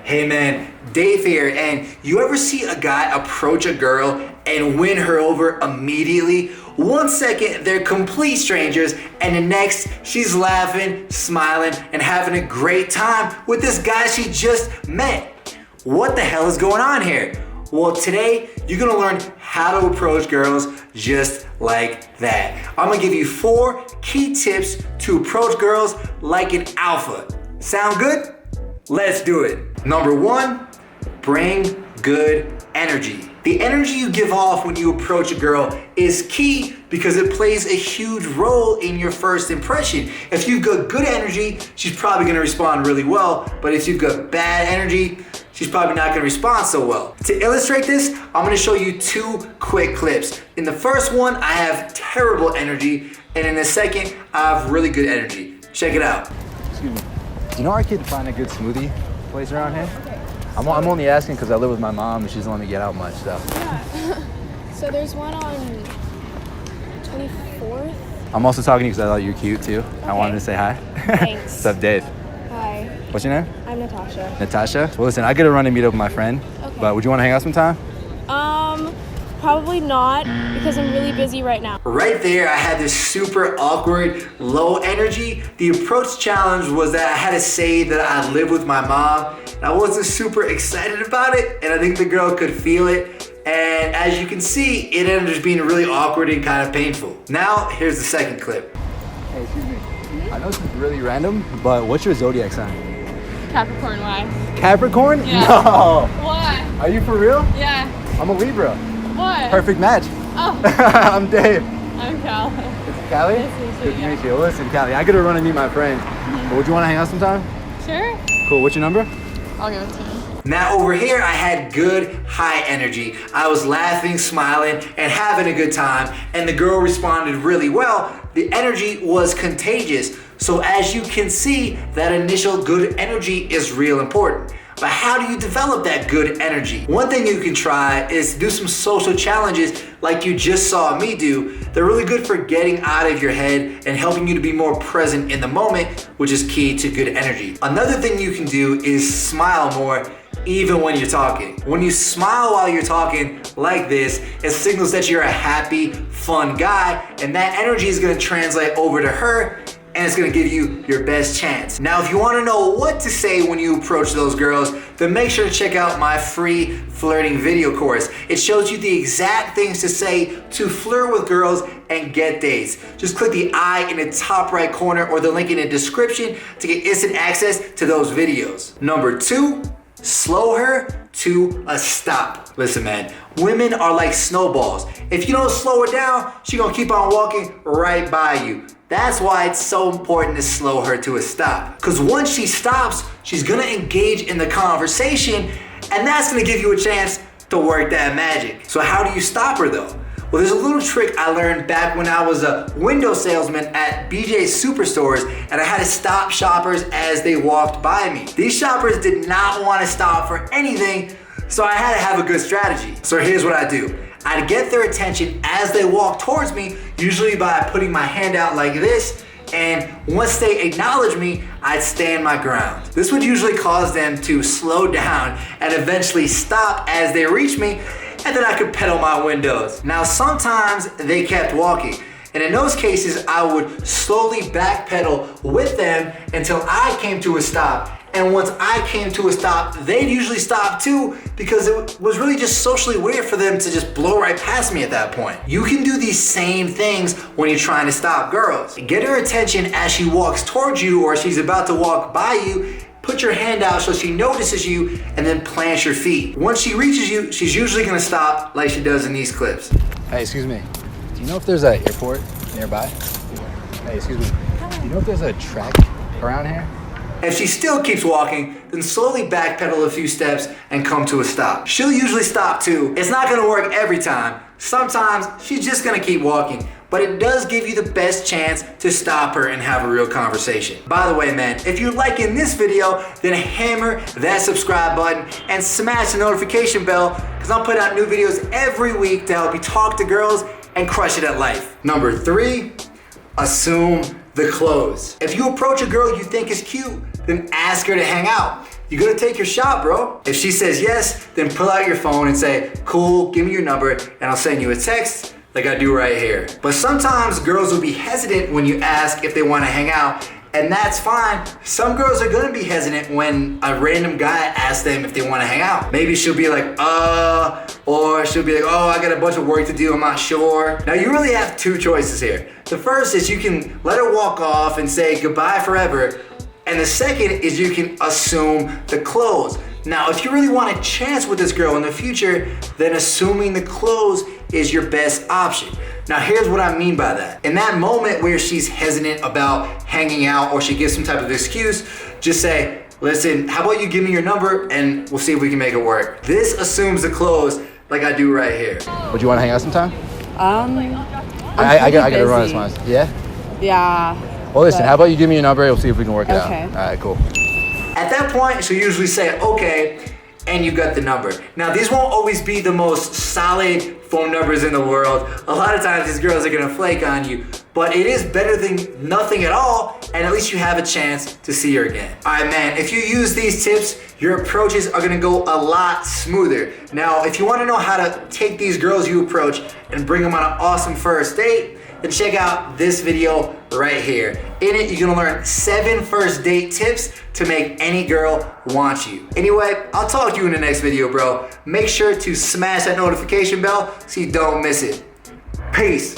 Hey man, Dave here, and you ever see a guy approach a girl and win her over immediately? 1 second they're complete strangers, and the next she's laughing, smiling, and having a great time with this guy she just met. What the hell is going on here? Well, today you're gonna learn how to approach girls just like that. I'm gonna give you 4 key tips to approach girls like an alpha. Sound good? Let's do it. Number 1, bring good energy. The energy you give off when you approach a girl is key because it plays a huge role in your first impression. If you've got good energy, she's probably gonna respond really well, but if you've got bad energy, she's probably not gonna respond so well. To illustrate this, I'm gonna show you 2 quick clips. In the first one, I have terrible energy, and in the second, I have really good energy. Check it out. Excuse me. Do you know where I can find a good smoothie place around here? I'm only asking because I live with my mom and she doesn't let me get out much, so. Yeah. So there's one on 24th. I'm also talking to you because I thought you were cute too. Okay. I wanted to say hi. Thanks. What's up, Dave? Hi. What's your name? I'm Natasha. Natasha? Well, listen, I gotta run and meet up with my friend, but would you want to hang out sometime? Probably not because I'm really busy right now. Right there, I had this super awkward, low energy. The approach challenge was that I had to say that I live with my mom. And I wasn't super excited about it, and I think the girl could feel it. And as you can see, it ended up just being really awkward and kind of painful. Now, here's the second clip. Hey, excuse me. I know this is really random, but what's your zodiac sign? Capricorn, why? Capricorn? Yeah. No. Why? Are you for real? Yeah. I'm a Libra. What? Perfect match. Oh. I'm Dave. I'm Cal. It's Callie? Nice to meet you, Good to meet you. Listen, Callie, I gotta run and meet my friend. But would you want to hang out sometime? Sure. Cool. What's your number? I'll give it to you. Now over here, I had good, high energy. I was laughing, smiling, and having a good time, and the girl responded really well. The energy was contagious. So as you can see, that initial good energy is real important. But how do you develop that good energy? One thing you can try is do some social challenges like you just saw me do. They're really good for getting out of your head and helping you to be more present in the moment, which is key to good energy. Another thing you can do is smile more even when you're talking. When you smile while you're talking like this, it signals that you're a happy, fun guy, and that energy is gonna translate over to her, and it's gonna give you your best chance. Now, if you wanna know what to say when you approach those girls, then make sure to check out my free flirting video course. It shows you the exact things to say to flirt with girls and get dates. Just click the I in the top right corner or the link in the description to get instant access to those videos. Number 2, slow her to a stop. Listen, man, women are like snowballs. If you don't slow her down, she's gonna keep on walking right by you. That's why it's so important to slow her to a stop. Because once she stops, she's gonna engage in the conversation, and that's gonna give you a chance to work that magic. So how do you stop her though? Well, there's a little trick I learned back when I was a window salesman at BJ's Superstores, and I had to stop shoppers as they walked by me. These shoppers did not want to stop for anything, so I had to have a good strategy. So here's what I do. I'd get their attention as they walk towards me, usually by putting my hand out like this, and once they acknowledge me, I'd stand my ground. This would usually cause them to slow down and eventually stop as they reach me, and then I could pedal my windows. Now, sometimes they kept walking, and in those cases, I would slowly backpedal with them until I came to a stop. And once I came to a stop, they'd usually stop too, because it was really just socially weird for them to just blow right past me at that point. You can do these same things when you're trying to stop girls. Get her attention as she walks towards you or she's about to walk by you. Put your hand out so she notices you, and then plant your feet. Once she reaches you, she's usually gonna stop like she does in these clips. Hey, excuse me. Do you know if there's an airport nearby? Hey, excuse me. Do you know if there's a track around here? If she still keeps walking, then slowly backpedal a few steps and come to a stop. She'll usually stop too. It's not gonna work every time. Sometimes she's just gonna keep walking, but it does give you the best chance to stop her and have a real conversation. By the way, man, if you're liking this video, then hammer that subscribe button and smash the notification bell, because I'll put out new videos every week to help you talk to girls and crush it at life. Number 3, assume the clothes. If you approach a girl you think is cute, then ask her to hang out. You gotta take your shot, bro. If she says yes, then pull out your phone and say, cool, give me your number, and I'll send you a text like I do right here. But sometimes girls will be hesitant when you ask if they wanna hang out, and that's fine. Some girls are gonna be hesitant when a random guy asks them if they wanna hang out. Maybe she'll be like, or she'll be like, oh, I got a bunch of work to do, I'm not sure. Now you really have two choices here. The first is you can let her walk off and say goodbye forever, and the second is you can assume the close. Now, if you really want a chance with this girl in the future, then assuming the close is your best option. Now, here's what I mean by that. In that moment where she's hesitant about hanging out or she gives some type of excuse, just say, listen, how about you give me your number and we'll see if we can make it work. This assumes the close like I do right here. Would you want to hang out sometime? I gotta run this one. Yeah? Yeah. Well, listen, how about you give me your number and we'll see if we can work it Okay. out. All right, cool. At that point, she'll usually say, okay, and you got the number. Now, these won't always be the most solid phone numbers in the world. A lot of times these girls are gonna flake on you, but it is better than nothing at all, and at least you have a chance to see her again. All right, man, if you use these tips, your approaches are gonna go a lot smoother. Now, if you wanna know how to take these girls you approach and bring them on an awesome first date, then check out this video right here. In it, you're gonna learn 7 first date tips to make any girl want you. Anyway, I'll talk to you in the next video, bro. Make sure to smash that notification bell so you don't miss it. Peace.